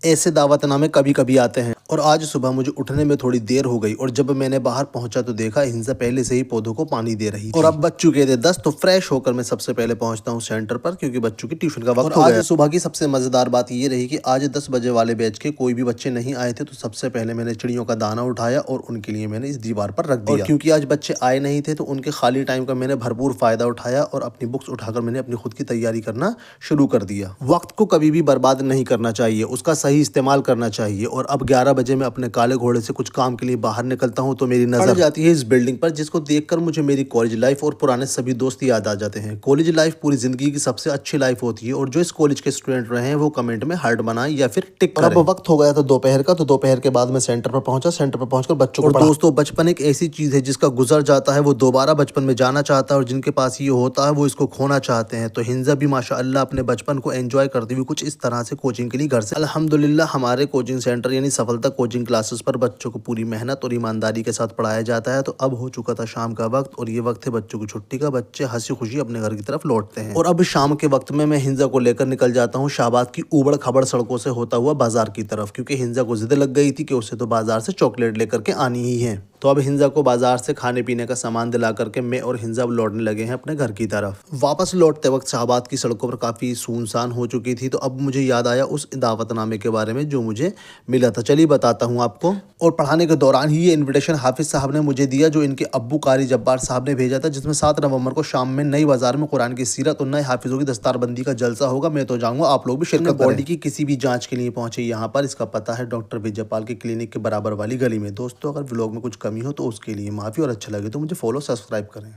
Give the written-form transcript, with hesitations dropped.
ऐसे दावतनामे कभी कभी आते हैं। और आज सुबह मुझे उठने में थोड़ी देर हो गई और जब मैंने बाहर पहुंचा तो देखा हिंसा पहले से ही पौधों को पानी दे रही थी। और अब बज चुके थे 10, तो फ्रेश होकर मैं सबसे पहले पहुंचता हूं सेंटर पर, क्योंकि बच्चों की ट्यूशन का वक्त हो गया। आज सुबह की सबसे मजेदार बात ये रही कि आज 10 बजे वाले बैच के कोई भी बच्चे नहीं आए थे, तो सबसे पहले मैंने चिड़ियों का दाना उठाया और उनके लिए मैंने इस दीवार पर रख दिया। और क्योंकि आज बच्चे आए नहीं थे तो उनके खाली टाइम का मैंने भरपूर फायदा उठाया और अपनी बुक्स उठाकर मैंने अपनी खुद की तैयारी करना शुरू कर दिया। वक्त को कभी भी बर्बाद नहीं करना चाहिए, उसका सही इस्तेमाल करना चाहिए। और अब 11 बजे मैं अपने काले घोड़े से कुछ काम के लिए बाहर निकलता हूं तो मेरी नजर जाती है इस बिल्डिंग पर, जिसको देखकर मुझे मेरी कॉलेज लाइफ और पुराने सभी दोस्त याद आ जाते हैं। कॉलेज लाइफ पूरी जिंदगी की सबसे अच्छी लाइफ होती है और जो इस कॉलेज के स्टूडेंट रहे हैं वो कमेंट में हार्ट बनाएं या फिर टिक करें। अब वक्त हो गया था दोपहर का, तो दोपहर के बाद मैं सेंटर पर पहुंचा। सेंटर पर पहुंचकर बच्चों को दोस्तों, बचपन एक ऐसी चीज है जिसका गुजर जाता है वो दोबारा बचपन में जाना चाहता है, और जिनके पास ये होता है वो इसको खोना चाहते हैं। तो हिंजा भी माशाअल्लाह अपने बचपन को एंजॉय करती हुई कुछ इस तरह से कोचिंग के लिए घर से अल्हम्दुलिल्लाह हमारे कोचिंग सेंटर यानी सफलता कोचिंग क्लासेस पर बच्चों को पूरी मेहनत और ईमानदारी के साथ पढ़ाया जाता है। तो अब हो चुका था शाम का वक्त और ये वक्त है बच्चों की छुट्टी का। बच्चे हंसी खुशी अपने घर की तरफ लौटते हैं। और अब शाम के वक्त में मैं हिंजा को लेकर निकल जाता हूँ शाहबाद की उबड़ खबड़ सड़कों से होता हुआ बाजार की तरफ, क्योंकि हिंजा को जिद लग गई थी कि उसे तो बाजार से चॉकलेट लेकर के आनी ही है। तो अब हिंजा को बाजार से खाने पीने का सामान दिला करके मैं और हिंजा लौटने लगे हैं अपने घर की तरफ। वापस लौटते वक्त शाहबाद की सड़कों पर काफ़ी सुनसान हो चुकी थी। तो अब मुझे याद आया उस दावतनामे के बारे में जो मुझे मिला था। चलिए बताता हूँ आपको। और पढ़ाने के दौरान ही ये इन्विटेशन हाफिज साहब ने मुझे दिया, जो इनके अब्बू कारी जब्बार साहब ने भेजा था, जिसमें 7 नवंबर को शाम में नई बाजार में कुरान की सीरत और नए हाफिजों की दस्तारबंदी का जलसा होगा। मैं तो जाऊँगा, आप लोग भी शिरकत करें। बॉडी की किसी भी जाँच के लिए पहुंचे यहाँ पर। इसका पता है डॉक्टर विजयपाल के क्लिनिक के बराबर वाली गली में। दोस्तों, अगर व्लॉग में कुछ कमी हो तो उसके लिए माफ़ी, और अच्छा लगे तो मुझे फॉलो सब्सक्राइब करें।